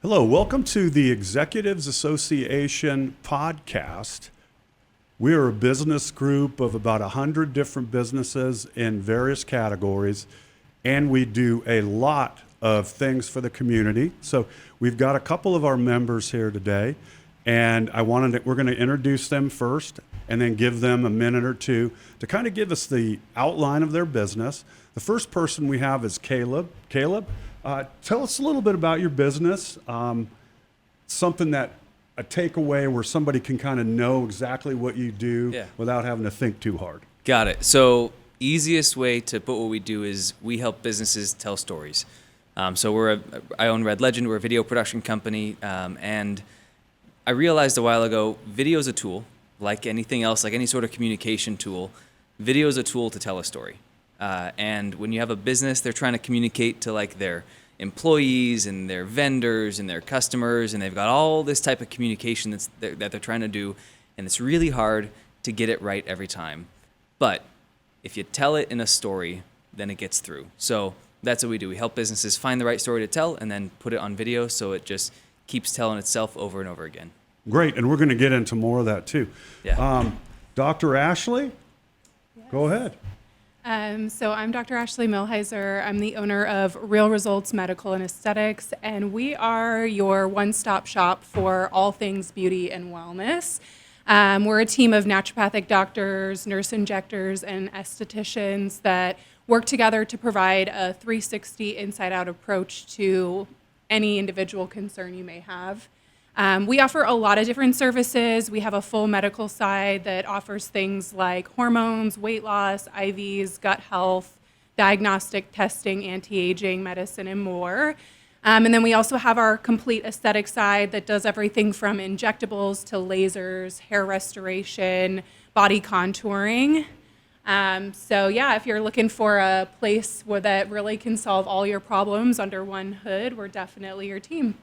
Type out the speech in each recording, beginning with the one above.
Hello, welcome to the Executives Association podcast. We are a business group of about 100 different businesses in various categories, and we do a lot of things for the community. So we've got a couple of our members here today, and we're going to introduce them first and then give them a minute or two to kind of give us the outline of their business. The first person we have is Caleb. Caleb, tell us a little bit about your business, something that a takeaway where somebody can kind of know exactly what you do without having to think too hard. Got it. So easiest way to put what we do is we help businesses tell stories. So I own Red Legend. We're a video production company. And I realized a while ago, video is a tool, like anything else, like any sort of communication tool. Video is a tool to tell a story. And when you have a business, they're trying to communicate to like their employees and their vendors and their customers, and they've got all this type of communication that they're trying to do, and it's really hard to get it right every time. But if you tell it in a story, then it gets through. So that's what we do. We help businesses find the right story to tell and then put it on video so it just keeps telling itself over and over again. Great, and we're going to get into more of that too. Yeah. Dr. Ashley, go ahead. So I'm Dr. Ashley Milheiser. I'm the owner of Real Results Medical and Aesthetics, and we are your one-stop shop for all things beauty and wellness. We're a team of naturopathic doctors, nurse injectors, and estheticians that work together to provide a 360 inside-out approach to any individual concern you may have. We offer a lot of different services. We have a full medical side that offers things like hormones, weight loss, IVs, gut health, diagnostic testing, anti-aging, medicine, and more. And then we also have our complete aesthetic side that does everything from injectables to lasers, hair restoration, body contouring. If you're looking for a place that really can solve all your problems under one hood, we're definitely your team.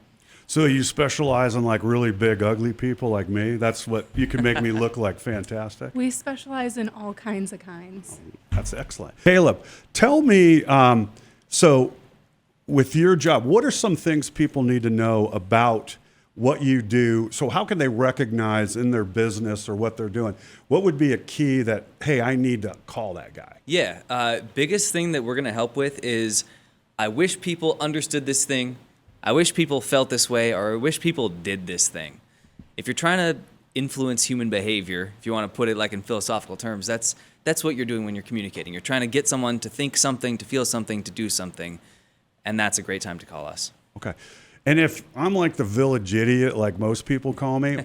So you specialize in like really big, ugly people like me? That's what you can make me look like fantastic? We specialize in all kinds of kinds. That's excellent. Caleb, tell me, so with your job, what are some things people need to know about what you do? So how can they recognize in their business or what they're doing? What would be a key that, hey, I need to call that guy? Yeah. Biggest thing that we're going to help with is I wish people understood this thing. I wish people felt this way, or I wish people did this thing. If you're trying to influence human behavior, if you want to put it like in philosophical terms, that's what you're doing when you're communicating. You're trying to get someone to think something, to feel something, to do something, and that's a great time to call us. Okay. And if I'm like the village idiot, like most people call me,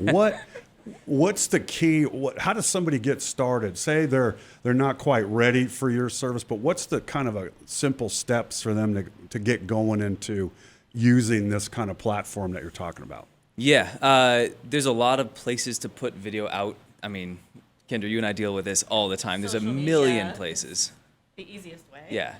what's the key? How does somebody get started? Say they're not quite ready for your service, but what's the kind of a simple steps for them to get going into using this kind of platform that you're talking about? Yeah, there's a lot of places to put video out. I mean, Kendra, you and I deal with this all the time. There's a million places. The easiest way. Yeah.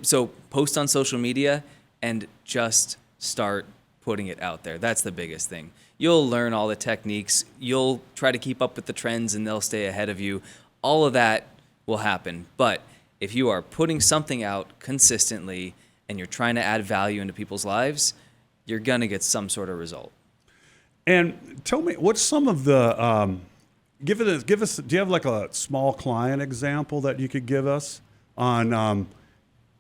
So post on social media and just start putting it out there. That's the biggest thing. You'll learn all the techniques. You'll try to keep up with the trends and they'll stay ahead of you. All of that will happen. But if you are putting something out consistently and you're trying to add value into people's lives, you're going to get some sort of result. And tell me, what's some of the, give us, do you have like a small client example that you could give us on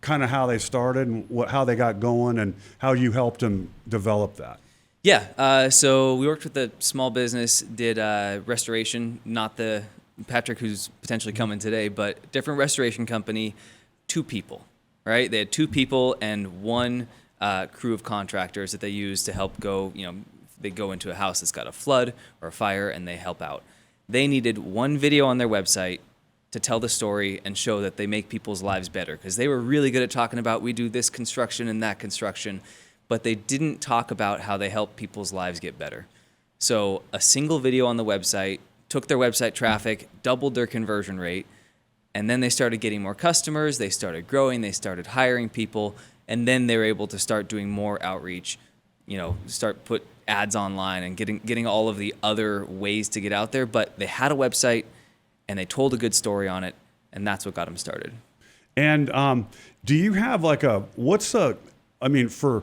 kind of how they started and how they got going and how you helped them develop that? Yeah, so we worked with a small business, did restoration, not the Patrick who's potentially coming today, but different restoration company, 2 people. Right? They had 2 people and 1 crew of contractors that they use to help go, they go into a house that's got a flood or a fire and they help out. They needed 1 video on their website to tell the story and show that they make people's lives better, because they were really good at talking about we do this construction and that construction, but they didn't talk about how they help people's lives get better. So a single video on the website took their website traffic, doubled their conversion rate, and then they started getting more customers, they started growing, they started hiring people, and then they were able to start doing more outreach, start put ads online and getting all of the other ways to get out there. But they had a website and they told a good story on it, and that's what got them started. And do you have like for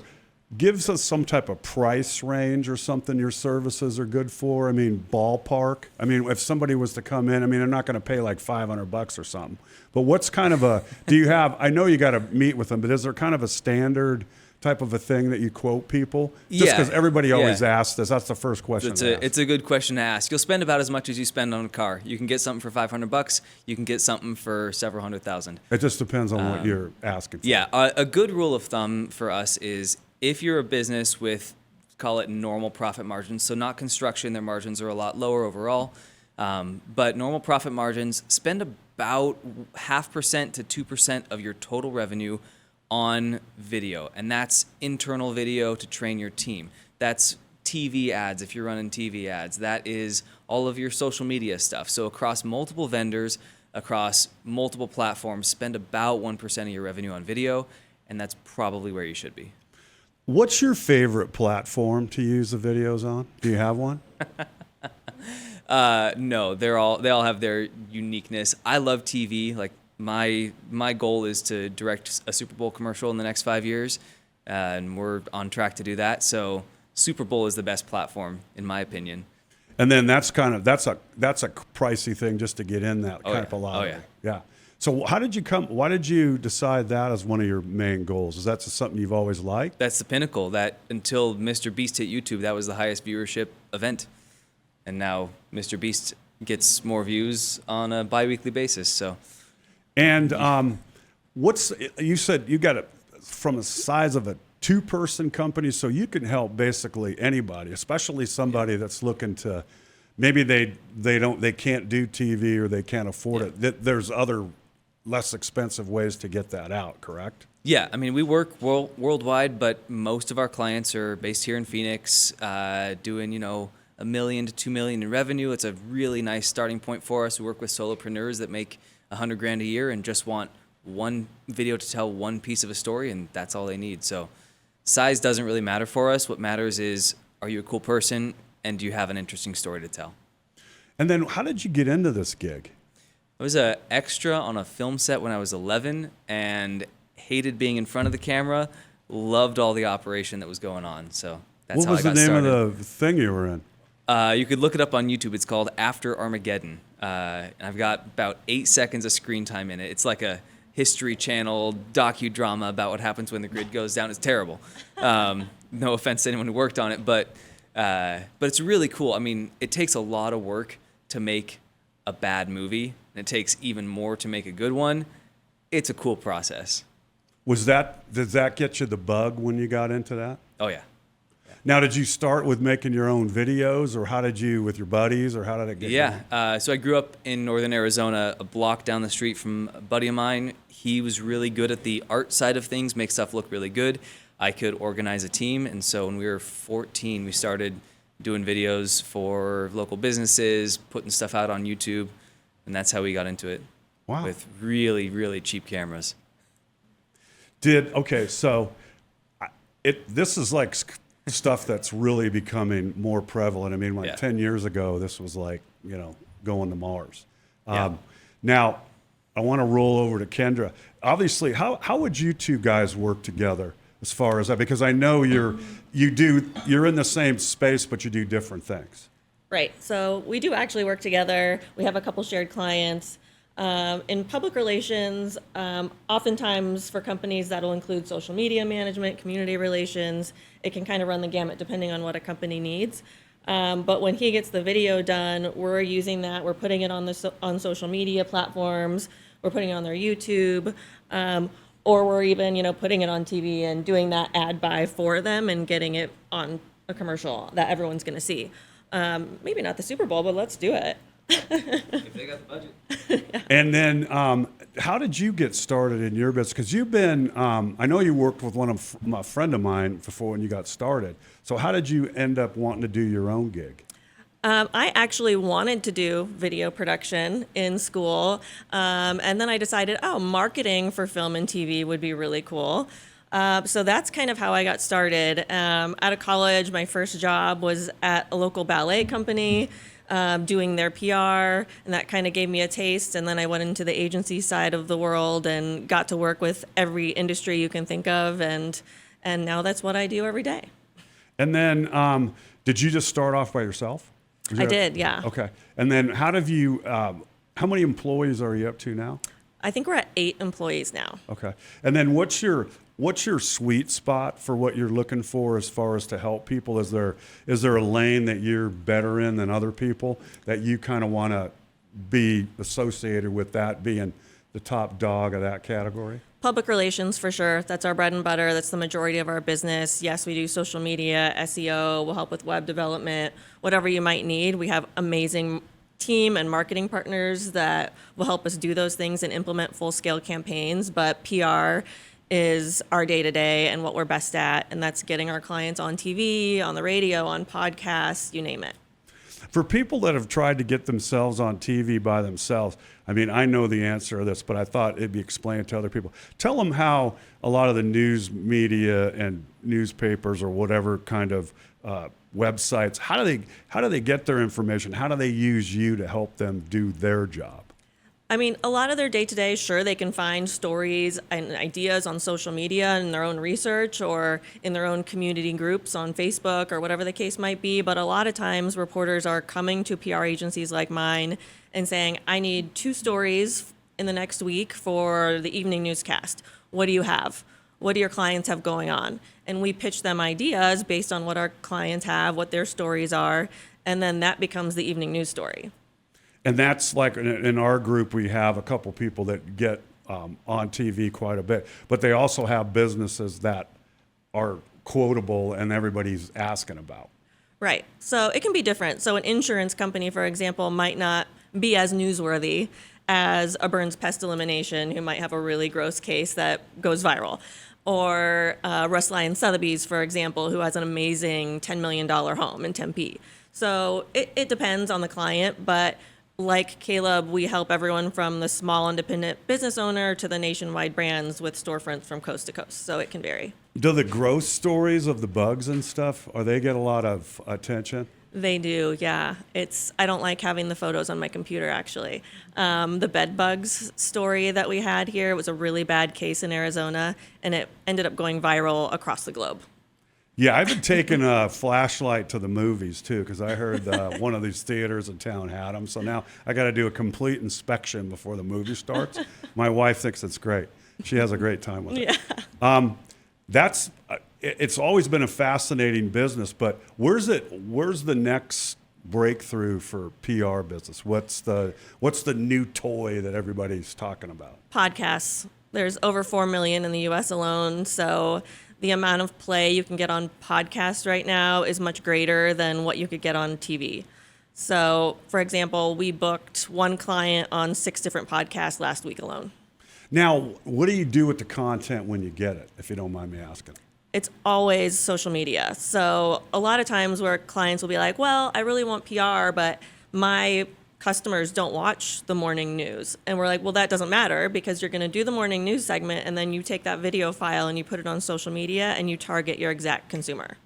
gives us some type of price range or something your services are good for? I mean, ballpark. I mean, if somebody was to come in, I mean, they're not going to pay like $500 or something. But what's kind of a, do you have, I know you got to meet with them, but is there kind of a standard type of a thing that you quote people? Just because everybody always asks this. That's the first question. It's a good question to ask. You'll spend about as much as you spend on a car. You can get something for $500. You can get something for several $100,000. It just depends on what you're asking for. Yeah, a good rule of thumb for us is if you're a business with, call it normal profit margins, so not construction, their margins are a lot lower overall, but normal profit margins, spend about 0.5% to 2% of your total revenue on video, and that's internal video to train your team. That's TV ads if you're running TV ads. That is all of your social media stuff. So across multiple vendors, across multiple platforms, spend about 1% of your revenue on video, and that's probably where you should be. What's your favorite platform to use the videos on? Do you have one? No, they all have their uniqueness. I love TV. Like my goal is to direct a Super Bowl commercial in the next 5 years, and we're on track to do that. So Super Bowl is the best platform, in my opinion. And then that's a pricey thing just to get in that kind of a lottery. Oh, yeah. So why did you decide that as one of your main goals? Is that just something you've always liked? That's the pinnacle. That until Mr. Beast hit YouTube, that was the highest viewership event. And now Mr. Beast gets more views on a bi-weekly basis. So, and you said you got it from the size of a 2-person company, so you can help basically anybody, especially somebody that's looking to, maybe they can't do TV or they can't afford it. There's other less expensive ways to get that out, correct? Yeah, I mean, we work worldwide, but most of our clients are based here in Phoenix, doing, $1 million to $2 million in revenue. It's a really nice starting point for us. We work with solopreneurs that make $100,000 a year and just want one video to tell one piece of a story, and that's all they need. So size doesn't really matter for us. What matters is, are you a cool person and do you have an interesting story to tell? And then how did you get into this gig? I was an extra on a film set when I was 11 and hated being in front of the camera, loved all the operation that was going on. So that's how I got started. What was the name of the thing you were in? You could look it up on YouTube. It's called After Armageddon. And I've got about 8 seconds of screen time in it. It's like a History Channel docudrama about what happens when the grid goes down. It's terrible. No offense to anyone who worked on it, but it's really cool. I mean, it takes a lot of work to make a bad movie, and it takes even more to make a good one. It's a cool process. Did that get you the bug when you got into that? Oh, yeah. Now, did you start with making your own videos, or how did you, with your buddies, or how did it get going? So I grew up in northern Arizona, a block down the street from a buddy of mine. He was really good at the art side of things, make stuff look really good. I could organize a team, and so when we were 14, we started doing videos for local businesses, putting stuff out on YouTube, and that's how we got into it. Wow. With really, really cheap cameras. So this is like stuff that's really becoming more prevalent. I mean, 10 years ago, this was like, going to Mars. Now, I want to roll over to Kendra. Obviously, how would you two guys work together as far as that? Because I know you're in the same space, but you do different things. Right. So we do actually work together. We have a couple shared clients. In public relations, oftentimes for companies that'll include social media management, community relations. It can kind of run the gamut depending on what a company needs. But when he gets the video done, we're using that. We're putting it on social media platforms. We're putting it on their YouTube, or we're even putting it on TV and doing that ad buy for them and getting it on a commercial that everyone's going to see. Maybe not the Super Bowl, but let's do it. If they got the budget. And then how did you get started in your business? Because you've been, I know you worked with a friend of mine before when you got started. So how did you end up wanting to do your own gig? I actually wanted to do video production in school. And then I decided, marketing for film and TV would be really cool. So that's kind of how I got started. Out of college, my first job was at a local ballet company. Doing their PR, and that kind of gave me a taste. And then I went into the agency side of the world and got to work with every industry you can think of, and And now that's what I do every day. And then, did you just start off by yourself? I did, yeah. Okay. And then how many employees are you up to now? I think we're at 8 employees now. Okay. And then what's your sweet spot for what you're looking for as far as to help people? Is there a lane that you're better in than other people that you kind of want to be associated with, that being the top dog of that category? Public relations, for sure. That's our bread and butter. That's the majority of our business. Yes, we do social media, SEO. We'll help with web development, whatever you might need. We have amazing team and marketing partners that will help us do those things and implement full-scale campaigns. But PR is our day-to-day and what we're best at, and that's getting our clients on TV, on the radio, on podcasts, you name it. For people that have tried to get themselves on TV by themselves, I mean, I know the answer to this, but I thought it'd be explained to other people. Tell them how a lot of the news media and newspapers or whatever kind of websites, how do they get their information? How do they use you to help them do their job? I mean, a lot of their day-to-day, sure, they can find stories and ideas on social media in their own research or in their own community groups on Facebook or whatever the case might be. But a lot of times reporters are coming to PR agencies like mine and saying, I need 2 stories in the next week for the evening newscast. What do you have? What do your clients have going on? And we pitch them ideas based on what our clients have, what their stories are, and then that becomes the evening news story. And that's like in our group, we have a couple people that get on TV quite a bit, but they also have businesses that are quotable and everybody's asking about. Right. So it can be different. So an insurance company, for example, might not be as newsworthy as a Burns Pest Elimination, who might have a really gross case that goes viral. Or Russ Lyon Sotheby's, for example, who has an amazing $10 million home in Tempe. So it depends on the client, but like Caleb, we help everyone from the small independent business owner to the nationwide brands with storefronts from coast to coast. So it can vary. Do the gross stories of the bugs and stuff, they get a lot of attention? They do, yeah. I don't like having the photos on my computer, actually. The bed bugs story that we had here was a really bad case in Arizona, and it ended up going viral across the globe. Yeah, I've been taking a flashlight to the movies too, because I heard one of these theaters in town had them. So now I got to do a complete inspection before the movie starts. My wife thinks it's great. She has a great time with it. Yeah. It's always been a fascinating business, but where's the next breakthrough for PR business? What's the new toy that everybody's talking about? Podcasts. There's over 4 million in the U.S. alone, so the amount of play you can get on podcasts right now is much greater than what you could get on TV. So, for example, we booked one client on 6 different podcasts last week alone. Now, what do you do with the content when you get it, if you don't mind me asking? It's always social media. So a lot of times where clients will be like, well, I really want PR, but my customers don't watch the morning news. And we're like, well, that doesn't matter because you're going to do the morning news segment and then you take that video file and you put it on social media and you target your exact consumer.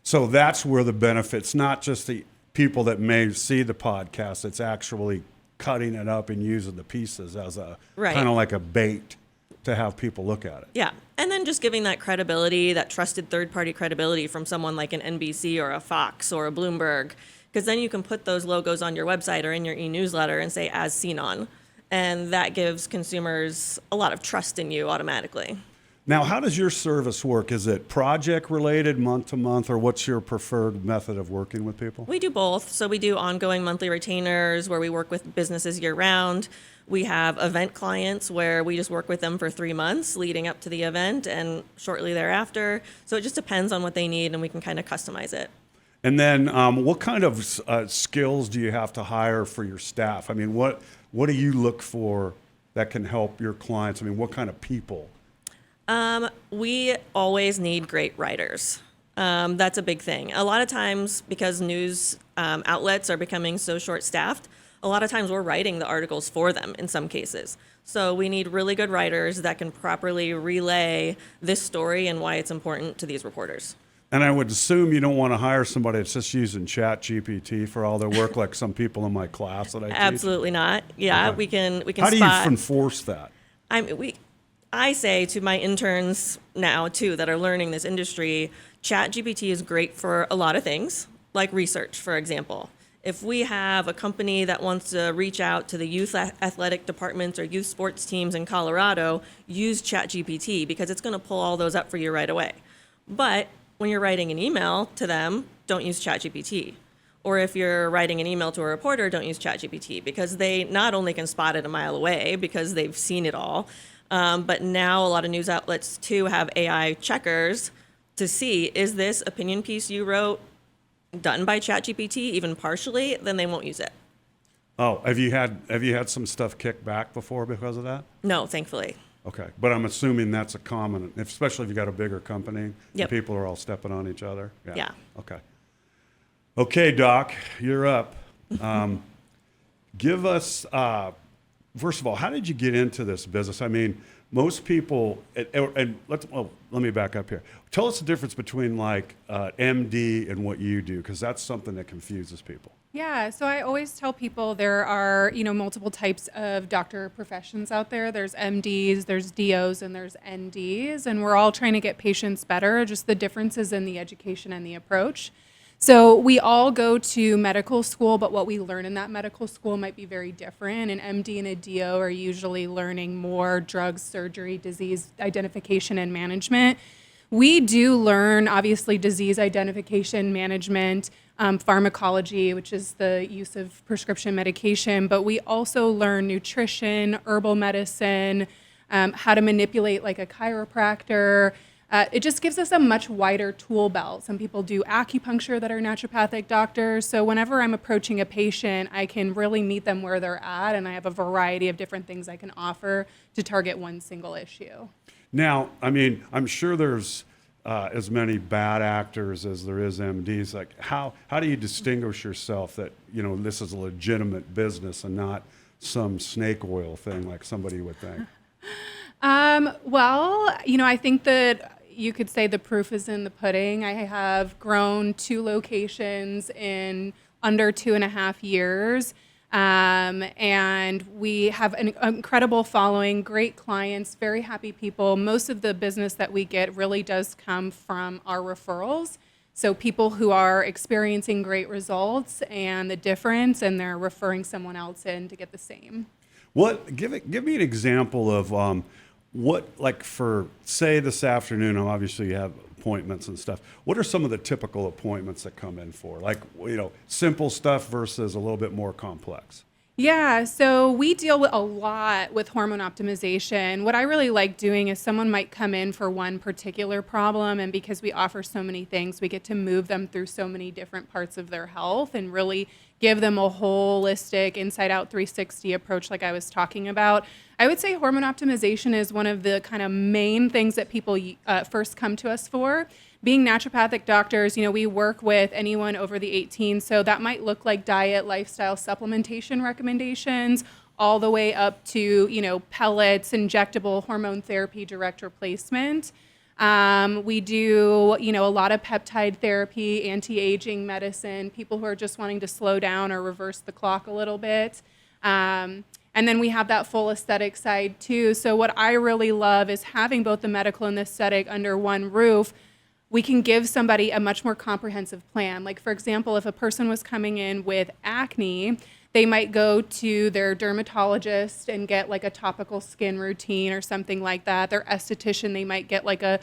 So that's where the benefits, not just the people that may see the podcast, it's actually cutting it up and using the pieces as a kind of like a bait to have people look at it. Yeah. And then just giving that credibility, that trusted third-party credibility from someone like an NBC or a Fox or a Bloomberg, because then you can put those logos on your website or in your e-newsletter and say, as seen on. And that gives consumers a lot of trust in you automatically. Now, how does your service work? Is it project related, month to month, or what's your preferred method of working with people? We do both. So we do ongoing monthly retainers where we work with businesses year round. We have event clients where we just work with them for 3 months leading up to the event and shortly thereafter. So it just depends on what they need and we can kind of customize it. And then what kind of skills do you have to hire for your staff? I mean, what do you look for that can help your clients? I mean, what kind of people? We always need great writers. That's a big thing. A lot of times, because news outlets are becoming so short-staffed, a lot of times we're writing the articles for them in some cases. So we need really good writers that can properly relay this story and why it's important to these reporters. And I would assume you don't want to hire somebody that's just using ChatGPT for all their work, like some people in my class that I teach. Absolutely not. Yeah, Okay. we can How do you spot. enforce that? I say to my interns now too that are learning this industry, ChatGPT is great for a lot of things, like research, for example. If we have a company that wants to reach out to the youth athletic departments or youth sports teams in Colorado, use ChatGPT because it's going to pull all those up for you right away. But when you're writing an email to them, don't use ChatGPT. Or if you're writing an email to a reporter, don't use ChatGPT because they not only can spot it a mile away because they've seen it all, but now a lot of news outlets too have AI checkers to see, is this opinion piece you wrote done by ChatGPT even partially? Then they won't use it. Oh, have you had some stuff kicked back before because of that? No, thankfully. Okay, but I'm assuming that's a common, especially if you got a bigger company. Yep. And people are all stepping on each other. Yeah. Okay. Okay, Doc, you're up. Give us, first of all, how did you get into this business? I mean, most people, and let me back up here. Tell us the difference between like MD and what you do, because that's something that confuses people. Yeah, so I always tell people there are, multiple types of doctor professions out there. There's MDs, there's DOs, and there's NDs, and we're all trying to get patients better, just the differences in the education and the approach. So we all go to medical school, but what we learn in that medical school might be very different. An MD and a DO are usually learning more drugs, surgery, disease identification, and management. We do learn, obviously, disease identification, management, pharmacology, which is the use of prescription medication, but we also learn nutrition, herbal medicine, how to manipulate like a chiropractor. It just gives us a much wider tool belt. Some people do acupuncture that are naturopathic doctors. So whenever I'm approaching a patient, I can really meet them where they're at, and I have a variety of different things I can offer to target one single issue. Now, I mean, I'm sure there's as many bad actors as there is MDs. Like, how do you distinguish yourself that, this is a legitimate business and not some snake oil thing like somebody would think? Well, I think that you could say the proof is in the pudding. I have grown 2 locations in under 2.5 years. And we have an incredible following, great clients, very happy people. Most of the business that we get really does come from our referrals. So people who are experiencing great results and the difference, and they're referring someone else in to get the same. Give me an example of what, like for, say this afternoon, obviously you have appointments and stuff. What are some of the typical appointments that come in for? Like, simple stuff versus a little bit more complex? Yeah, so we deal with a lot with hormone optimization. What I really like doing is someone might come in for one particular problem, and because we offer so many things, we get to move them through so many different parts of their health and really give them a holistic, inside-out 360 approach like I was talking about. I would say hormone optimization is one of the kind of main things that people first come to us for. Being naturopathic doctors, we work with anyone over the 18, so that might look like diet, lifestyle, supplementation recommendations, all the way up to, pellets, injectable hormone therapy, direct replacement. We do, a lot of peptide therapy, anti-aging medicine, people who are just wanting to slow down or reverse the clock a little bit. And then we have that full aesthetic side too. So what I really love is having both the medical and the aesthetic under one roof. We can give somebody a much more comprehensive plan. Like, for example, if a person was coming in with acne, they might go to their dermatologist and get like a topical skin routine or something like that. Their esthetician, they might get like a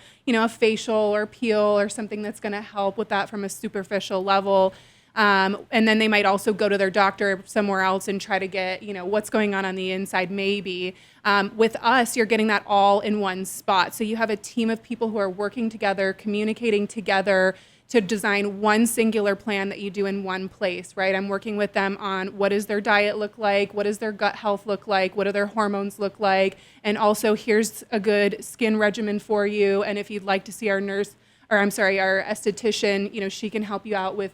facial or peel or something that's going to help with that from a superficial level. And then they might also go to their doctor somewhere else and try to get, what's going on the inside maybe. With us, you're getting that all in one spot. So you have a team of people who are working together, communicating together to design one singular plan that you do in one place, right? I'm working with them on what does their diet look like, what does their gut health look like, what do their hormones look like, and also here's a good skin regimen for you. And if you'd like to see our esthetician, she can help you out with,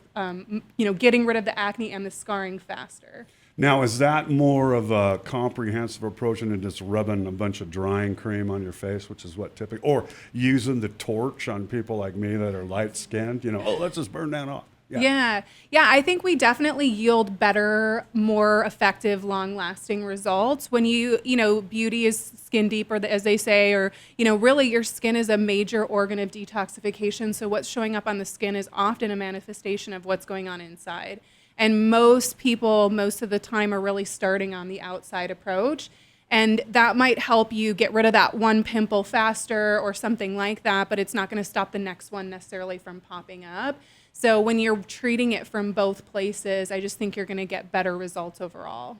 getting rid of the acne and the scarring faster. Now, is that more of a comprehensive approach than just rubbing a bunch of drying cream on your face, which is what typically, or using the torch on people like me that are light-skinned? Let's just burn that off. Yeah. Yeah. I think we definitely yield better, more effective, long lasting results when beauty is skin deep, as they say, or, really your skin is a major organ of detoxification. So what's showing up on the skin is often a manifestation of what's going on inside. And most people, most of the time, are really starting on the outside approach. And that might help you get rid of that one pimple faster or something like that, but it's not going to stop the next one necessarily from popping up. So when you're treating it from both places, I just think you're going to get better results overall.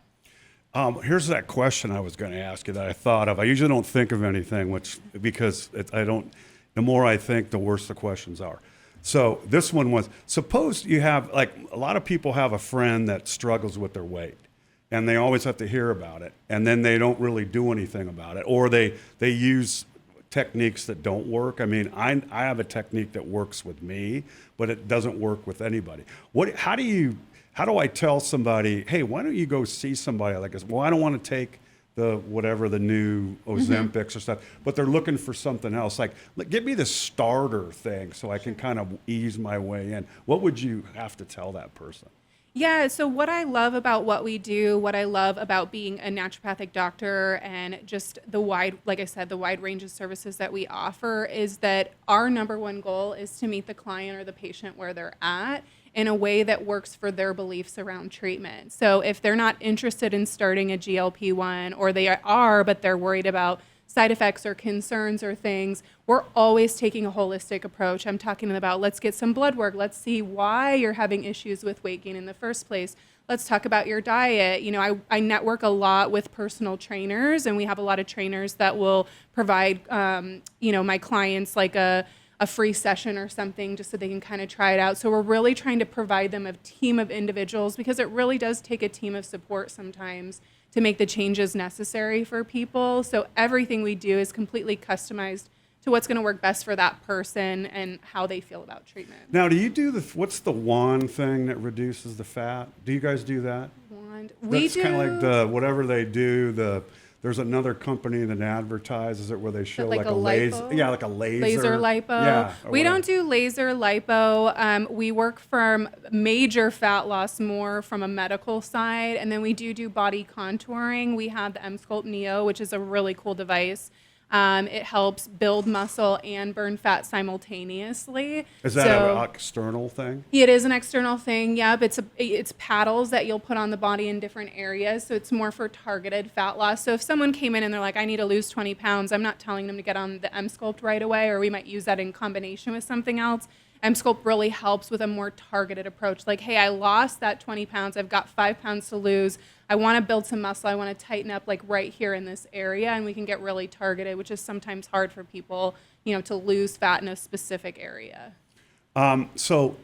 Here's that question I was going to ask you that I thought of. I usually don't think of anything, the more I think, the worse the questions are. So this one was, suppose you have, like, a lot of people have a friend that struggles with their weight, and they always have to hear about it, and then they don't really do anything about it, or they use techniques that don't work. I mean, I have a technique that works with me, but it doesn't work with anybody. How do I tell somebody, hey, why don't you go see somebody like this? Well, I don't want to take the new Ozempics or stuff, but they're looking for something else. Like, give me the starter thing so I can kind of ease my way in. What would you have to tell that person? Yeah, so what I love about what we do, what I love about being a naturopathic doctor and just like I said, the wide range of services that we offer is that our number one goal is to meet the client or the patient where they're at in a way that works for their beliefs around treatment. So if they're not interested in starting a GLP-1, or they are, but they're worried about side effects or concerns or things, we're always taking a holistic approach. I'm talking about, let's get some blood work. Let's see why you're having issues with weight gain in the first place. Let's talk about your diet. I network a lot with personal trainers, and we have a lot of trainers that will provide, my clients like a free session or something just so they can kind of try it out. So we're really trying to provide them a team of individuals, because it really does take a team of support sometimes to make the changes necessary for people. So everything we do is completely customized to what's going to work best for that person and how they feel about treatment. Now, do you do what's the wand thing that reduces the fat? Do you guys do that? Wand. That's kind of like whatever they do. There's another company that advertises it where they show like a laser. Yeah, like a laser. Laser lipo. Yeah. We don't do laser lipo. We work from major fat loss more from a medical side. And then we do body contouring. We have the M-Sculpt Neo, which is a really cool device. It helps build muscle and burn fat simultaneously. Is that an external thing? It is an external thing, yeah, but it's paddles that you'll put on the body in different areas, so it's more for targeted fat loss. So if someone came in and they're like, I need to lose 20 pounds, I'm not telling them to get on the M-Sculpt right away, or we might use that in combination with something else. M-Sculpt really helps with a more targeted approach. Like, hey, I lost that 20 pounds. I've got 5 pounds to lose. I want to build some muscle. I want to tighten up like right here in this area. And we can get really targeted, which is sometimes hard for people, to lose fat in a specific area. So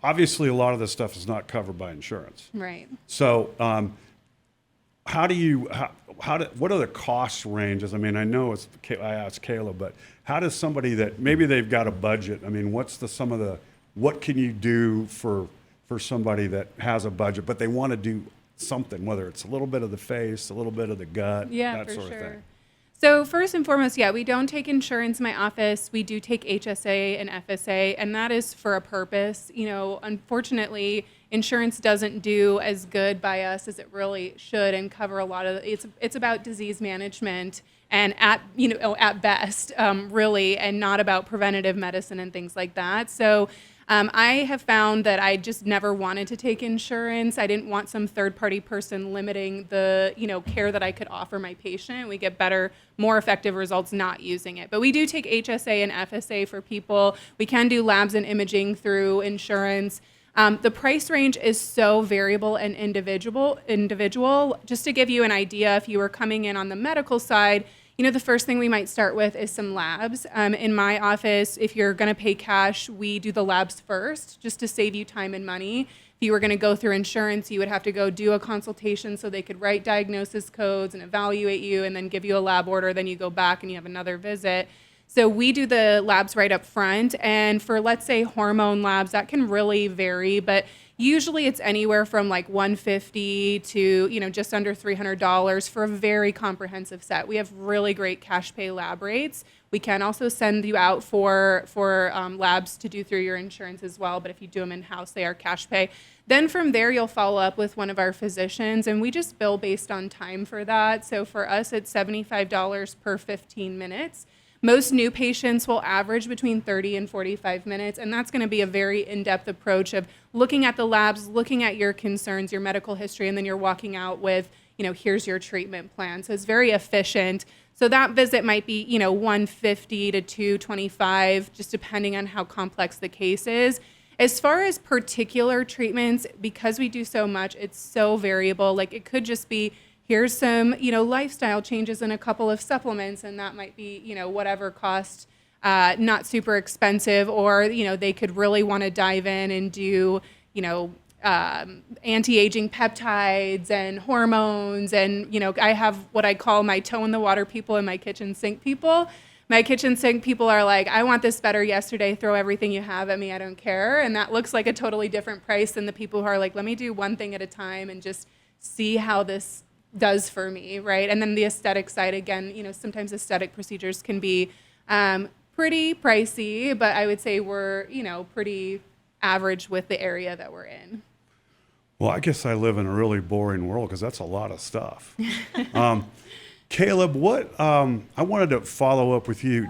obviously a lot of this stuff is not covered by insurance. Right. So what are the cost ranges? I mean, I know I asked Kayla, but how does somebody that maybe they've got a budget? I mean, what can you do for somebody that has a budget, but they want to do something, whether it's a little bit of the face, a little bit of the gut, that sort of thing? So first and foremost, we don't take insurance in my office. We do take HSA and FSA, and that is for a purpose. Unfortunately, insurance doesn't do as good by us as it really should and cover a lot of it's about disease management and at best, really, and not about preventative medicine and things like that. So I have found that I just never wanted to take insurance. I didn't want some third-party person limiting the care that I could offer my patient. We get better, more effective results not using it. But we do take HSA and FSA for people. We can do labs and imaging through insurance. The price range is so variable and individual. Just to give you an idea, if you were coming in on the medical side, the first thing we might start with is some labs. In my office, if you're going to pay cash, we do the labs first, just to save you time and money. If you were going to go through insurance, you would have to go do a consultation so they could write diagnosis codes and evaluate you and then give you a lab order. Then you go back and you have another visit. So we do the labs right up front. And for, let's say, hormone labs, that can really vary, but usually it's anywhere from like $150 to, just under $300 for a very comprehensive set. We have really great cash pay lab rates. We can also send you out for labs to do through your insurance as well, but if you do them in-house, they are cash pay. Then from there, you'll follow up with one of our physicians, and we just bill based on time for that. So for us, it's $75 per 15 minutes. Most new patients will average between 30 and 45 minutes, and that's going to be a very in-depth approach of looking at the labs, looking at your concerns, your medical history, and then you're walking out with, here's your treatment plan. So it's very efficient. So that visit might be, $150 to $225, just depending on how complex the case is. As far as particular treatments, because we do so much, it's so variable. Like it could just be, here's some, lifestyle changes and a couple of supplements, and that might be, whatever cost, not super expensive, or, they could really want to dive in and do, anti-aging peptides and hormones. And, I have what I call my toe in the water people and my kitchen sink people. My kitchen sink people are like, I want this better yesterday. Throw everything you have at me. I don't care. And that looks like a totally different price than the people who are like, let me do one thing at a time and just see how this does for me, right? And then the aesthetic side, again, sometimes aesthetic procedures can be pretty pricey, but I would say we're, pretty average with the area that we're in. Well, I guess I live in a really boring world because that's a lot of stuff. Caleb, I wanted to follow up with you.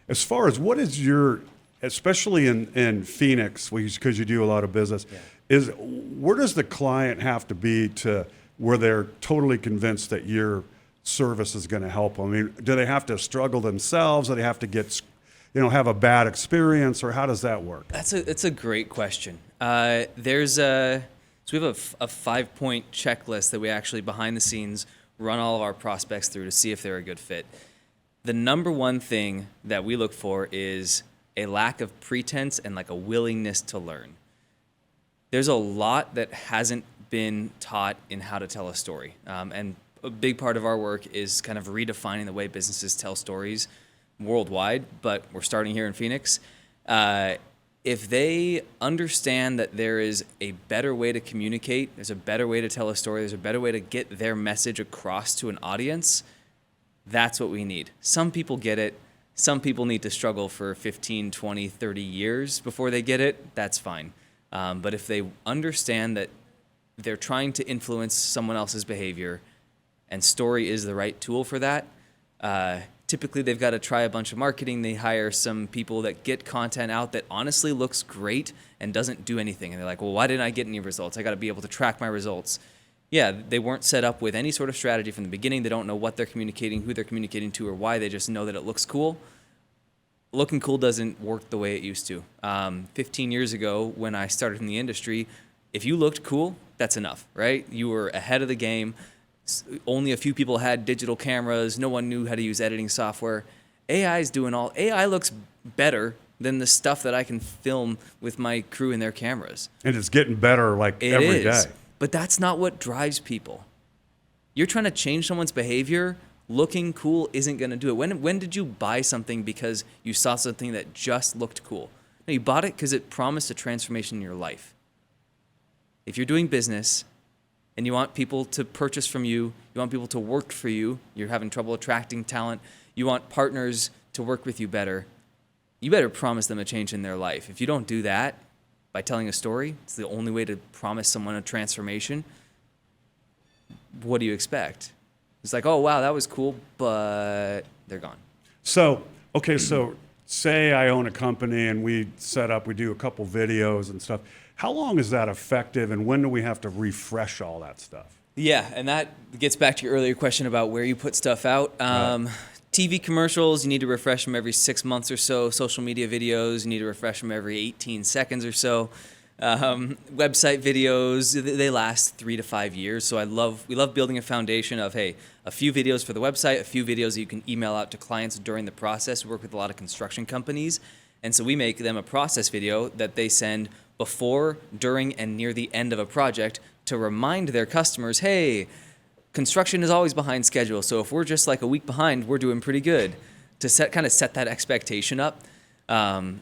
As far as what is your, especially in Phoenix, because you do a lot of business, where does the client have to be to where they're totally convinced that your service is going to help them? I mean, do they have to struggle themselves? Do they have to get, have a bad experience, or how does that work? It's a great question. So we have a 5-point checklist that we actually behind the scenes run all of our prospects through to see if they're a good fit. The number one thing that we look for is a lack of pretense and like a willingness to learn. There's a lot that hasn't been taught in how to tell a story. And a big part of our work is kind of redefining the way businesses tell stories worldwide, but we're starting here in Phoenix. If they understand that there is a better way to communicate, there's a better way to tell a story, there's a better way to get their message across to an audience, that's what we need. Some people get it. Some people need to struggle for 15, 20, 30 years before they get it. That's fine. But if they understand that they're trying to influence someone else's behavior and story is the right tool for that, typically they've got to try a bunch of marketing. They hire some people that get content out that honestly looks great and doesn't do anything. And they're like, well, why didn't I get any results? I got to be able to track my results. Yeah, they weren't set up with any sort of strategy from the beginning. They don't know what they're communicating, who they're communicating to, or why. They just know that it looks cool. Looking cool doesn't work the way it used to. 15 years ago, when I started in the industry, if you looked cool, that's enough, right? You were ahead of the game. Only a few people had digital cameras. No one knew how to use editing software. AI looks better than the stuff that I can film with my crew in their cameras. And it's getting better every day. But that's not what drives people. You're trying to change someone's behavior. Looking cool isn't going to do it. When did you buy something because you saw something that just looked cool? No, you bought it because it promised a transformation in your life. If you're doing business and you want people to purchase from you, you want people to work for you, you're having trouble attracting talent, you want partners to work with you better, you better promise them a change in their life. If you don't do that by telling a story, it's the only way to promise someone a transformation, what do you expect? It's like, oh, wow, that was cool, but they're gone. So say I own a company and we do a couple videos and stuff. How long is that effective, and when do we have to refresh all that stuff? Yeah, and that gets back to your earlier question about where you put stuff out. Right. TV commercials, you need to refresh them every 6 months or so. Social media videos, you need to refresh them every 18 seconds or so. Website videos, they last 3 to 5 years. So we love building a foundation of, hey, a few videos for the website, a few videos that you can email out to clients during the process. We work with a lot of construction companies. And so we make them a process video that they send before, during, and near the end of a project to remind their customers, hey, construction is always behind schedule. So if we're just like a week behind, we're doing pretty good, to set that expectation up.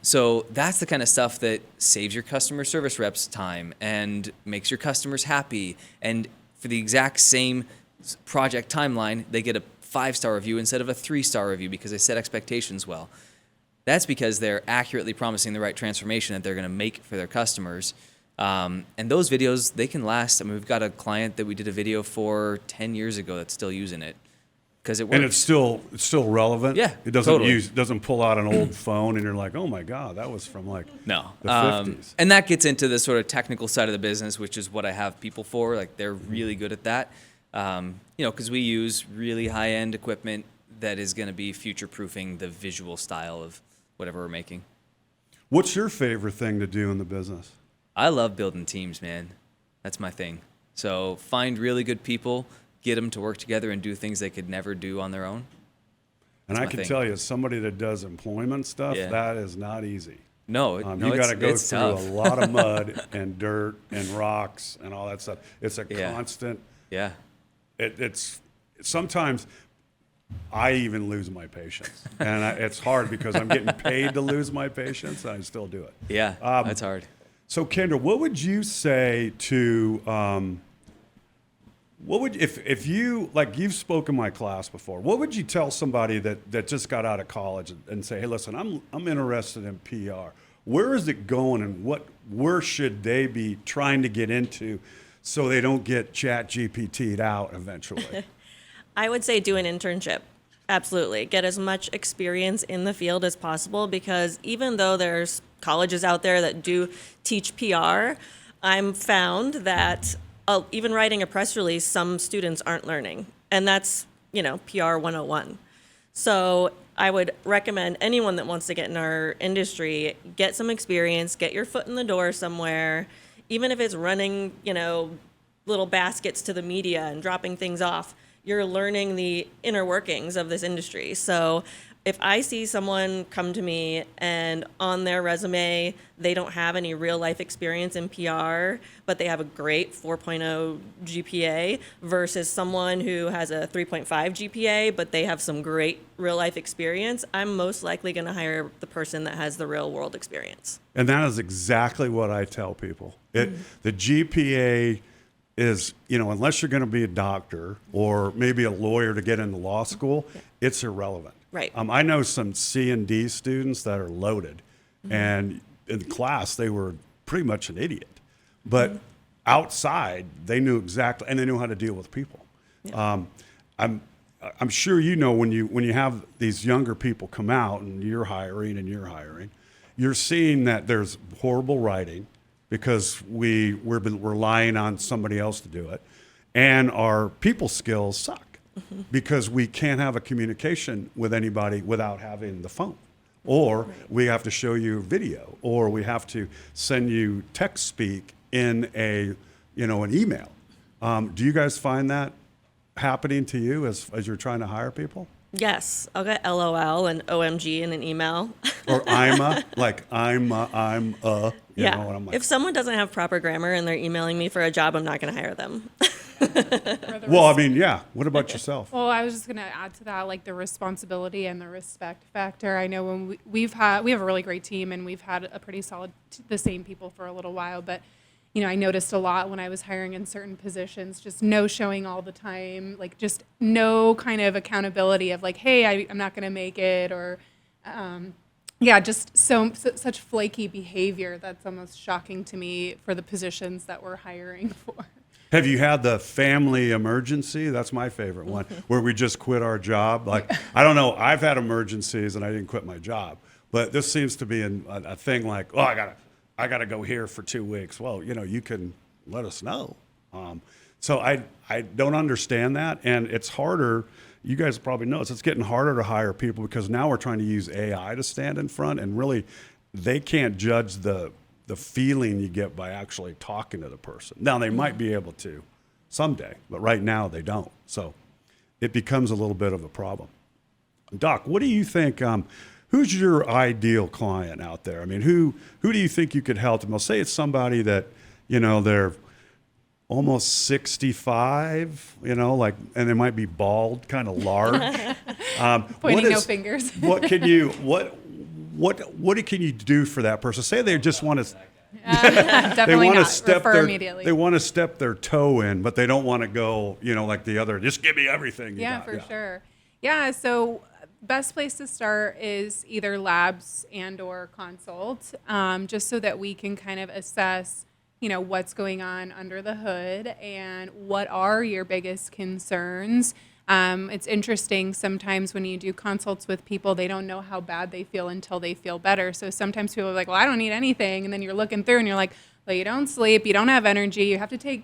So that's the kind of stuff that saves your customer service reps time and makes your customers happy. And for the exact same project timeline, they get a 5-star review instead of a 3-star review because they set expectations well. That's because they're accurately promising the right transformation that they're going to make for their customers. And those videos, they can last. I mean, we've got a client that we did a video for 10 years ago that's still using it because it works. And it's still relevant. Yeah, it doesn't totally. doesn't pull out an old phone and you're like, oh my god, that was from like No. the 50s. And that gets into the sort of technical side of the business, which is what I have people for. Like they're really good at that. Because we use really high-end equipment that is going to be future-proofing the visual style of whatever we're making. What's your favorite thing to do in the business? I love building teams, man. That's my thing. So find really good people, get them to work together and do things they could never do on their own. And I my can thing. tell you, as somebody that does employment stuff, Yeah. that is not easy. No, You no, got to go it's through tough. a lot of mud and dirt and rocks and all that stuff. It's a Yeah. constant. Yeah. It's sometimes I even lose my patience, and it's hard because I'm getting paid to lose my patience, and I still do it. Yeah, that's hard. So, Kendra, what would you say to what would if you like you've spoken my class before? What would you tell somebody that just got out of college and say, hey, listen, I'm interested in PR. Where is it going, and where should they be trying to get into so they don't get Chat GPT'd out eventually? I would say do an internship. Absolutely. Get as much experience in the field as possible because even though there's colleges out there that do teach PR, I'm found that even writing a press release, some students aren't learning. And that's, PR 101. So I would recommend anyone that wants to get in our industry, get some experience, get your foot in the door somewhere, even if it's running, little baskets to the media and dropping things off. You're learning the inner workings of this industry. So if I see someone come to me and on their resume, they don't have any real life experience in PR, but they have a great 4.0 GPA versus someone who has a 3.5 GPA, but they have some great real life experience, I'm most likely going to hire the person that has the real world experience. And that is exactly what I tell people. The GPA is, unless you're going to be a doctor or maybe a lawyer to get into law school, it's irrelevant. Right. I know some C&D students that are loaded, and in class they were pretty much an idiot, but outside they knew exactly, and they knew how to deal with people. Yeah. I'm sure when you have these younger people come out and you're hiring, you're seeing that there's horrible writing because we're relying on somebody else to do it, and our people skills suck. Because we can't have a communication with anybody without having the phone, or we have to show you video, or we have to send you text speak in an email. Do you guys find that happening to you as you're trying to hire people? Yes, I'll get LOL and OMG in an email. Or I'm and I'm like, If someone doesn't have proper grammar and they're emailing me for a job, I'm not going to hire them. well, I mean, yeah. What about yourself? Well, I was just going to add to that, like the responsibility and the respect factor. I know when we have a really great team and we've had a pretty solid, the same people for a little while, but I noticed a lot when I was hiring in certain positions, just no showing all the time, like just no kind of accountability of like, hey, I'm not going to make it, or just such flaky behavior that's almost shocking to me for the positions that we're hiring for. Have you had the family emergency? That's my favorite one, where we just quit our job. Like, I don't know. I've had emergencies and I didn't quit my job, but this seems to be a thing like, oh, I gotta go here for 2 weeks. Well, you can let us know. So I don't understand that, and it's harder. You guys probably know it's getting harder to hire people because now we're trying to use AI to stand in front, and really, they can't judge the feeling you get by actually talking to the person. Now, they might be able to someday, but right now they don't. So it becomes a little bit of a problem. Doc, what do you think? Who's your ideal client out there? I mean, who do you think you could help them? Well, say it's somebody that, they're almost 65, and they might be bald, kind of large. Pointing no fingers. What can you do for that person? Say they just want to. Definitely not. Refer immediately. They want to step their toe in, but they don't want to go, like the other. Just give me everything. Yeah, for sure. Yeah, so best place to start is either labs and or consult, just so that we can kind of assess, what's going on under the hood and what are your biggest concerns. It's interesting sometimes when you do consults with people, they don't know how bad they feel until they feel better. So sometimes people are like, well, I don't need anything. And then you're looking through and you're like, well, you don't sleep, you don't have energy,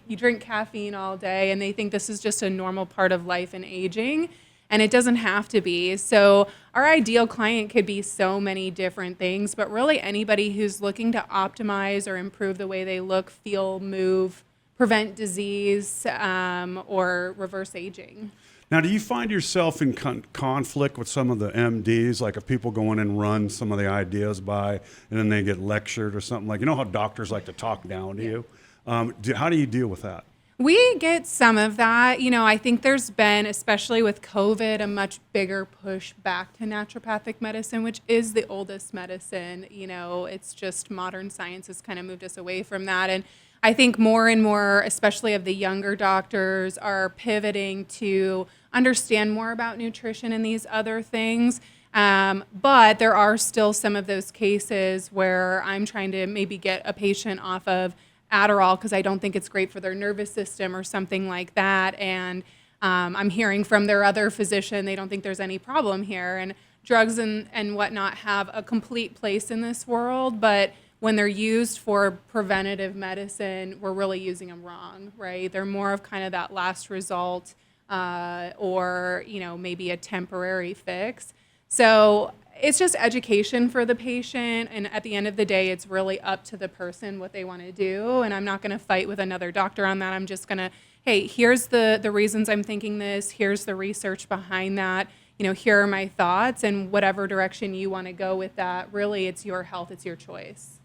you drink caffeine all day. And they think this is just a normal part of life and aging. And it doesn't have to be. So our ideal client could be so many different things, but really anybody who's looking to optimize or improve the way they look, feel, move, prevent disease, or reverse aging. Now, do you find yourself in conflict with some of the MDs? Like if people go in and run some of the ideas by and then they get lectured or something, like, how doctors like to talk down to you? How do you deal with that? We get some of that. I think there's been, especially with COVID, a much bigger push back to naturopathic medicine, which is the oldest medicine. It's just modern science has kind of moved us away from that. And I think more and more, especially of the younger doctors, are pivoting to understand more about nutrition and these other things. But there are still some of those cases where I'm trying to maybe get a patient off of Adderall because I don't think it's great for their nervous system or something like that. And I'm hearing from their other physician, they don't think there's any problem here. And drugs and whatnot have a complete place in this world, but when they're used for preventative medicine, we're really using them wrong, right? They're more of kind of that last result or, maybe a temporary fix. So it's just education for the patient. And at the end of the day, it's really up to the person what they want to do. And I'm not going to fight with another doctor on that. I'm just going to, hey, here's the reasons I'm thinking this. Here's the research behind that. Here are my thoughts. And whatever direction you want to go with that, really, it's your health. It's your choice.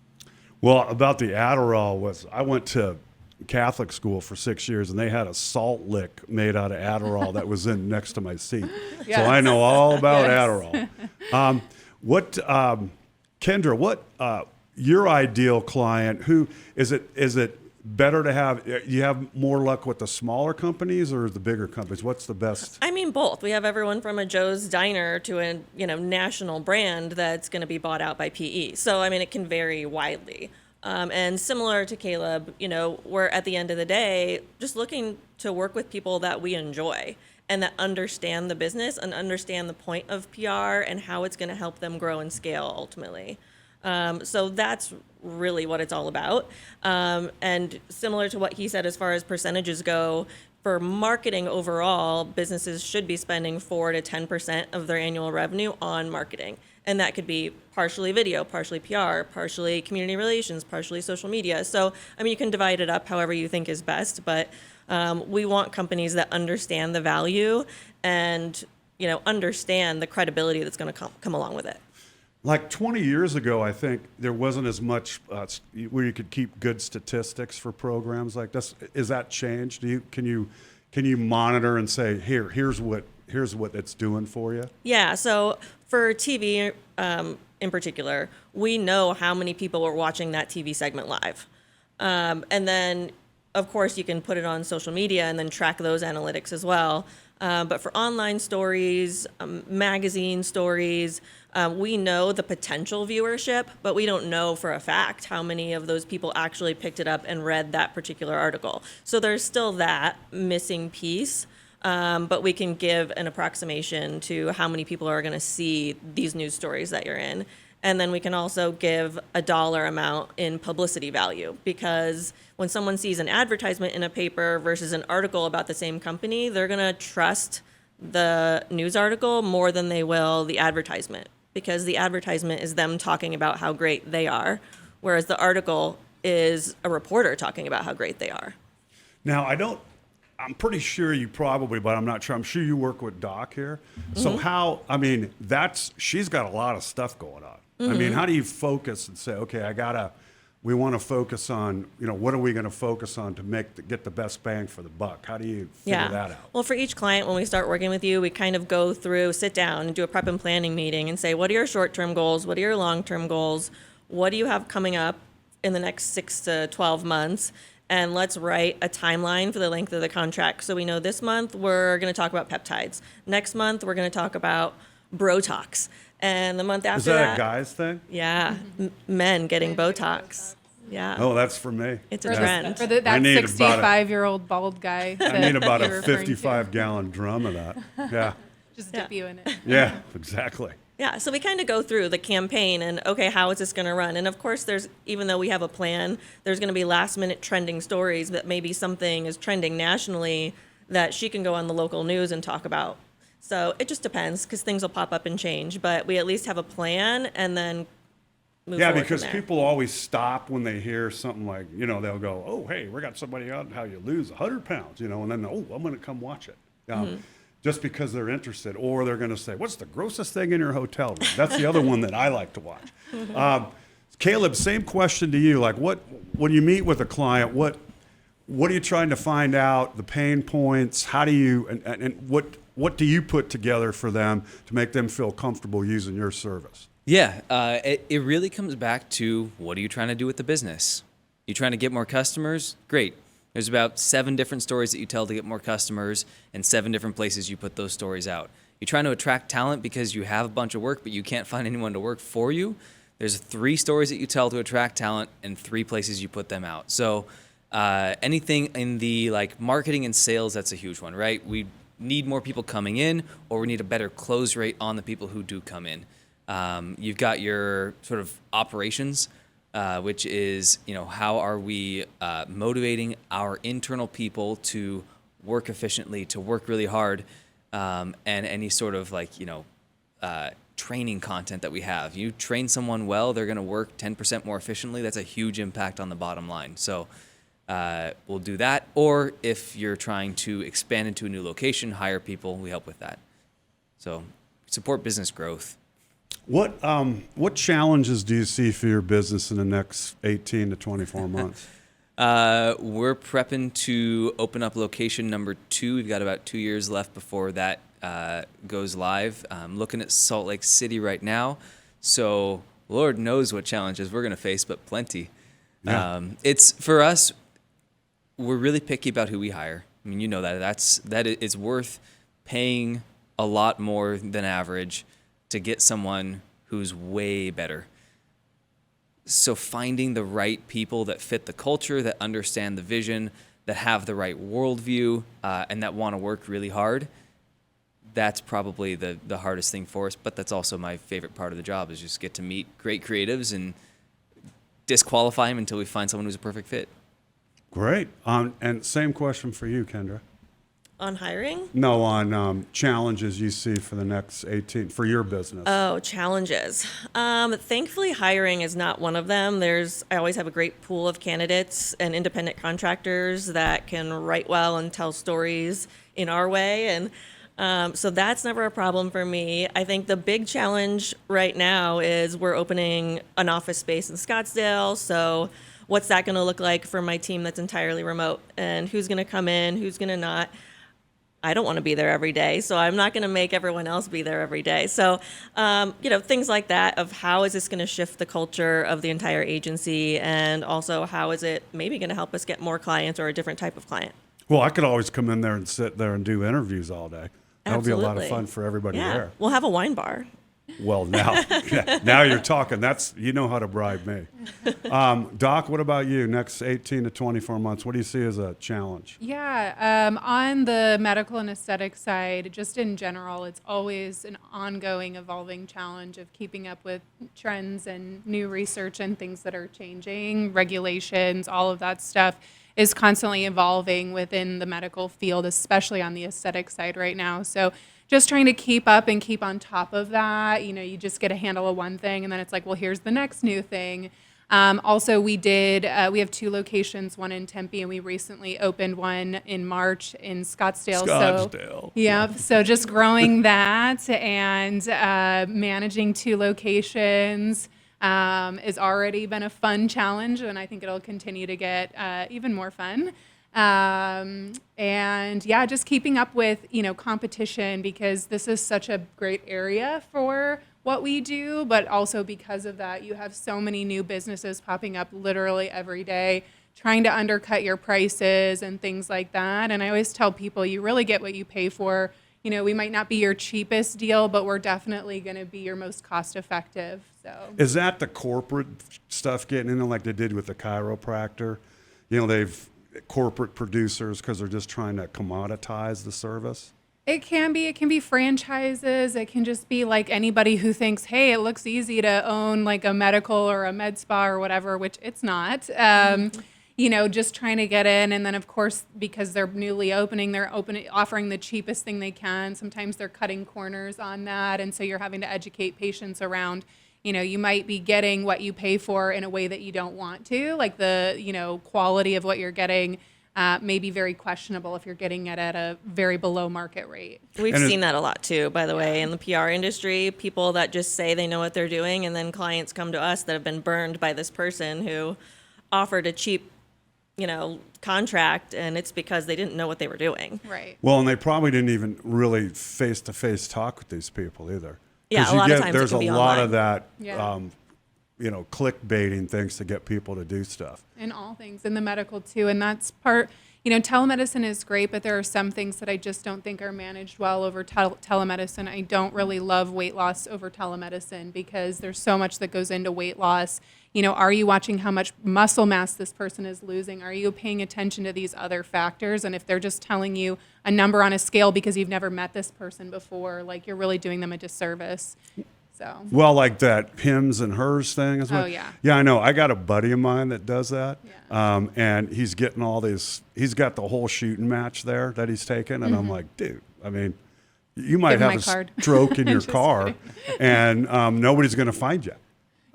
Well, about the Adderall I went to Catholic school for 6 years, and they had a salt lick made out of Adderall that was in next to my seat. Yes. So I know all about Yes. Adderall. Kendra, what your ideal client? Who is it? Is it better to have? You have more luck with the smaller companies or the bigger companies? What's the best? I mean, both. We have everyone from a Joe's Diner to a national brand that's going to be bought out by PE. So I mean, it can vary widely. And similar to Caleb, we're at the end of the day just looking to work with people that we enjoy and that understand the business and understand the point of PR and how it's going to help them grow and scale ultimately. So that's really what it's all about. And similar to what he said, as far as percentages go, for marketing overall, businesses should be spending 4 to 10% of their annual revenue on marketing. And that could be partially video, partially PR, partially community relations, partially social media. So, I mean, you can divide it up however you think is best, but we want companies that understand the value and, understand the credibility that's going to come along with it. Like 20 years ago, I think there wasn't as much where you could keep good statistics for programs like this. Is that changed? Can you monitor and say, here's what it's doing for you? Yeah. So for TV in particular, we know how many people were watching that TV segment live, and then of course you can put it on social media and then track those analytics as well. But for online stories, magazine stories, we know the potential viewership, but we don't know for a fact how many of those people actually picked it up and read that particular article. So there's still that missing piece, but we can give an approximation to how many people are going to see these news stories that you're in. And then we can also give a dollar amount in publicity value, because when someone sees an advertisement in a paper versus an article about the same company, they're going to trust the news article more than they will the advertisement, because the advertisement is them talking about how great they are, whereas the article is a reporter talking about how great they are. Now, I'm pretty sure you probably, but I'm not sure. I'm sure you work with Doc here. So she's got a lot of stuff going on. I mean, how do you focus and say, okay, we want to focus on, what are we going to focus on to get the best bang for the buck? How do you figure that out? Well, for each client, when we start working with you, we kind of go through, sit down and do a prep and planning meeting and say, what are your short-term goals? What are your long-term goals? What do you have coming up in the next 6 to 12 months? and let's write a timeline for the length of the contract. So we know this month we're going to talk about peptides. Next month we're going to talk about Botox. And the month after Is that a guy's thing? yeah, men getting Botox. Yeah. Oh, that's for me. It's a Yeah. trend. For I that need about a- 65-year-old bald guy. I need about that a you're referring to. 55-gallon drum of that. Yeah. Just dip you in it. Yeah, exactly. Yeah, so we kind of go through the campaign and, okay, how is this going to run? And of course, even though we have a plan, there's going to be last minute trending stories that maybe something is trending nationally that she can go on the local news and talk about. So it just depends because things will pop up and change, but we at least have a plan and then move Yeah, forward because from there. people always stop when they hear something like, they'll go, oh, hey, we got somebody on how you lose 100 pounds, and then, oh, I'm going to come watch it. Just because they're interested, or they're going to say, what's the grossest thing in your hotel room? That's the other one that I like to watch. Caleb, same question to you. Like, when you meet with a client, what are you trying to find out? The pain points? How do you and what do you put together for them to make them feel comfortable using your service? Yeah, it really comes back to what are you trying to do with the business? You trying to get more customers? Great. There's about 7 different stories that you tell to get more customers and 7 different places you put those stories out. You're trying to attract talent because you have a bunch of work, but you can't find anyone to work for you. There's 3 stories that you tell to attract talent and 3 places you put them out. So anything in the marketing and sales, that's a huge one, right? We need more people coming in, or we need a better close rate on the people who do come in. You've got your sort of operations, which is, how are we motivating our internal people to work efficiently, to work really hard, and any sort of training content that we have. You train someone well, they're going to work 10% more efficiently. That's a huge impact on the bottom line. So we'll do that. Or if you're trying to expand into a new location, hire people, we help with that. So support business growth. What challenges do you see for your business in the next 18 to 24 months? We're prepping to open up location number 2. We've got about 2 years left before that goes live. I'm looking at Salt Lake City right now. So Lord knows what challenges we're going to face, but plenty. Yeah. It's for us, we're really picky about who we hire. I mean, it's worth paying a lot more than average to get someone who's way better. So finding the right people that fit the culture, that understand the vision, that have the right worldview, and that want to work really hard, that's probably the hardest thing for us. But that's also my favorite part of the job, is just get to meet great creatives and disqualify them until we find someone who's a perfect fit. Great. And same question for you, Kendra. On hiring? No, on challenges you see for the next 18 for your business. Oh, challenges. Thankfully, hiring is not one of them. I always have a great pool of candidates and independent contractors that can write well and tell stories in our way. And so that's never a problem for me. I think the big challenge right now is we're opening an office space in Scottsdale. So what's that going to look like for my team that's entirely remote? And who's going to come in, who's going to not? I don't want to be there every day, so I'm not going to make everyone else be there every day. So, things like that of how is this going to shift the culture of the entire agency, and also how is it maybe going to help us get more clients or a different type of client? Well, I could always come in there and sit there and do interviews all day. That would be a lot of Absolutely. fun for everybody Yeah, there. we'll have a wine bar. Well, now you're talking. You know how to bribe me. Doc, what about you? Next 18 to 24 months, what do you see as a challenge? Yeah, on the medical and aesthetic side, just in general, it's always an ongoing, evolving challenge of keeping up with trends and new research and things that are changing, regulations, all of that stuff is constantly evolving within the medical field, especially on the aesthetic side right now. So just trying to keep up and keep on top of that. You just get a handle of one thing, and then it's like, well, here's the next new thing. Also, we have 2 locations, one in Tempe, and we recently opened one in March in Scottsdale. Scottsdale. So just growing that and managing 2 locations has already been a fun challenge, and I think it'll continue to get even more fun. And yeah, just keeping up with, competition, because this is such a great area for what we do, but also because of that, you have so many new businesses popping up literally every day trying to undercut your prices and things like that. And I always tell people, you really get what you pay for. You know, we might not be your cheapest deal, but we're definitely going to be your most cost effective. So Is that the corporate stuff getting in there like they did with the chiropractor? You know, they've corporate producers because they're just trying to commoditize the service. it can be franchises. It can just be like anybody who thinks, hey, it looks easy to own like a medical or a med spa or whatever, which it's not. You know, just trying to get in. And then, of course, because they're newly opening, they're offering the cheapest thing they can. Sometimes they're cutting corners on that. And so you're having to educate patients around, you know, you might be getting what you pay for in a way that you don't want to. Like the, you know, quality of what you're getting may be very questionable if you're getting it at a very below market rate. We've And seen that a lot too, by the way, in the PR industry. People that just say they know what they're doing, and then clients come to us that have been burned by this person who offered a cheap, you know, contract, and it's because they didn't know what they were doing. Right. Well, and they probably didn't even really face-to-face talk with these people either. Yeah, 'Cause a lot of times it there's can a be lot online. of that, Yeah. you know, clickbaiting things to get people to do stuff. In all things, in the medical too. And that's part, you know, telemedicine is great, but there are some things that I just don't think are managed well over telemedicine. I don't really love weight loss over telemedicine because there's so much that goes into weight loss. You know, are you watching how much muscle mass this person is losing? Are you paying attention to these other factors? And if they're just telling you a number on a scale because you've never met this person before, like you're really doing them a disservice. So, Well, like that hims and hers thing as well. Oh, yeah. Yeah, I know. I got a buddy of mine that does that. Yeah. And he's getting all these, he's got the whole shooting match there that he's taken. And I'm like, dude, I mean, you might Give him have my a card. stroke in your Just car and nobody's going to find you.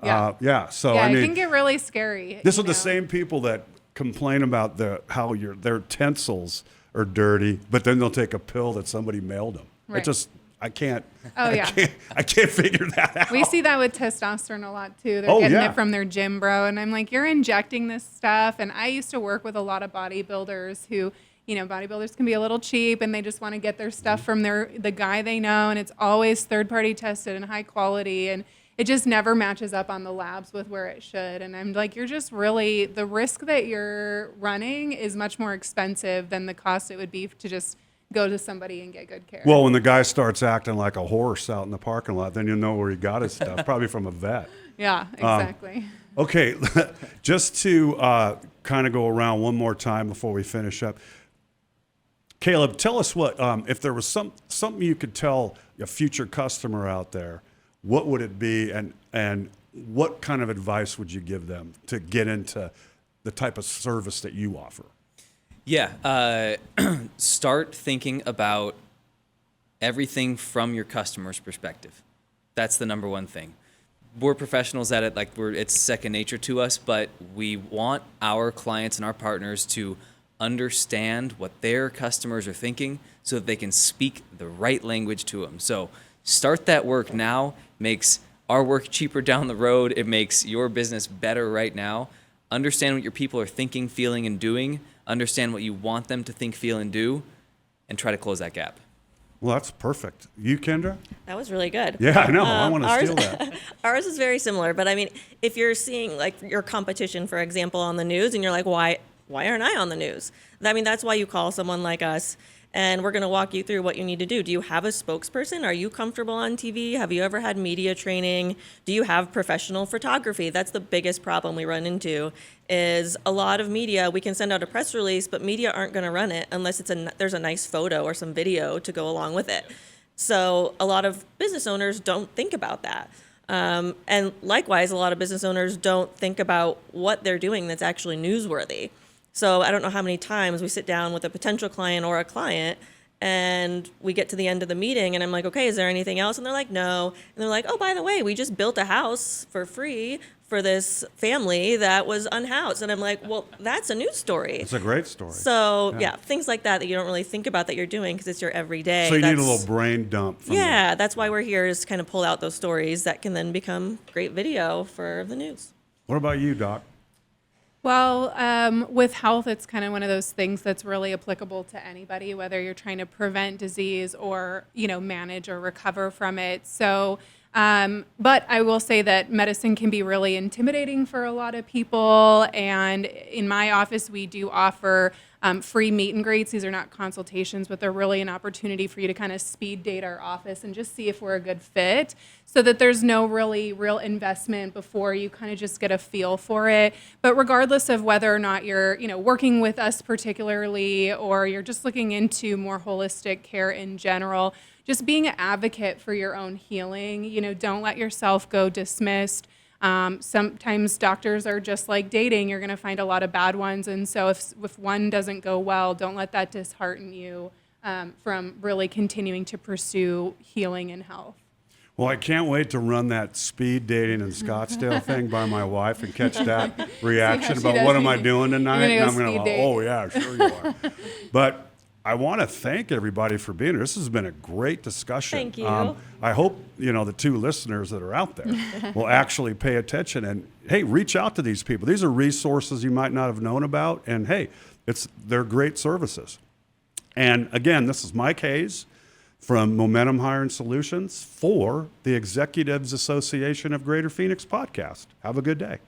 Yeah. So, yeah, I it mean, can get really scary. this you are the know. same people that complain about how their utensils are dirty, but then they'll take a pill that somebody mailed them. It Right. just, I can't, Oh, yeah. I can't figure that out. We see that with testosterone a lot too. They're Oh, getting yeah. it from their gym bro. And I'm like, you're injecting this stuff. And I used to work with a lot of bodybuilders who, you know, bodybuilders can be a little cheap and they just want to get their stuff from the guy they know. And it's always third party tested and high quality. And it just never matches up on the labs with where it should. And I'm like, you're just really, the risk that you're running is much more expensive than the cost it would be to just go to somebody and get good care. Well, when the guy starts acting like a horse out in the parking lot, then you'll know where he got his stuff, probably from a vet. Yeah, exactly. Okay, just to kind of go around one more time before we finish up. Caleb, tell us what, if there was something you could tell a future customer out there, what would it be, and what kind of advice would you give them to get into the type of service that you offer? Yeah, start thinking about everything from your customer's perspective. That's the number one thing. We're professionals at it, like it's second nature to us, but we want our clients and our partners to understand what their customers are thinking so that they can speak the right language to them. So start that work now. Makes our work cheaper down the road. It makes your business better right now. Understand what your people are thinking, feeling, and doing. Understand what you want them to think, feel, and do, and try to close that gap. Well, that's perfect. You, Kendra? That was really good. Yeah, I know. I want to ours- steal that. Ours is very similar, but I mean, if you're seeing like your competition, for example, on the news, and you're like, why aren't I on the news? I mean, that's why you call someone like us, and we're going to walk you through what you need to do. Do you have a spokesperson? Are you comfortable on TV? Have you ever had media training? Do you have professional photography? That's the biggest problem we run into is a lot of media. We can send out a press release, but media aren't going to run it unless there's a nice photo or some video to go along with it. So a lot of business owners don't think about that. And likewise, a lot of business owners don't think about what they're doing that's actually newsworthy. So I don't know how many times we sit down with a potential client or a client and we get to the end of the meeting and I'm like, okay, is there anything else? And they're like, no. And they're like, oh, by the way, we just built a house for free for this family that was unhoused. And I'm like, well, that's a news story. It's a great story. So yeah, things like that you don't really think about that you're doing because it's your everyday. So you need a That's- little brain dump. From Yeah, that's why we're here is to kind of pull out those stories that can then become great video for the news. What about you, Doc? Well, with health, it's kind of one of those things that's really applicable to anybody, whether you're trying to prevent disease or, you know, manage or recover from it. So But I will say that medicine can be really intimidating for a lot of people. And in my office, we do offer free meet and greets. These are not consultations, but they're really an opportunity for you to kind of speed date our office and just see if we're a good fit, so that there's no really real investment before you kind of just get a feel for it. But regardless of whether or not you're, working with us particularly, or you're just looking into more holistic care in general, just being an advocate for your own healing. Don't let yourself go dismissed. Sometimes doctors are just like dating. You're going to find a lot of bad ones. And so if one doesn't go well, don't let that dishearten you from really continuing to pursue healing and health. Well, I can't wait to run that speed dating in Scottsdale thing by my wife and catch that reaction she about does. what am I doing tonight? You're And gonna I'm go going to speed go, oh, yeah, sure you are. But I want to thank everybody for being here. This has been a great discussion. Thank you. I hope, the two listeners that are out there will actually pay attention and, hey, reach out to these people. These are resources you might not have known about. And, hey, they're great services. And, again, this is Mike Hayes from Momentum Hiring Solutions for the Executives Association of Greater Phoenix podcast. Have a good day.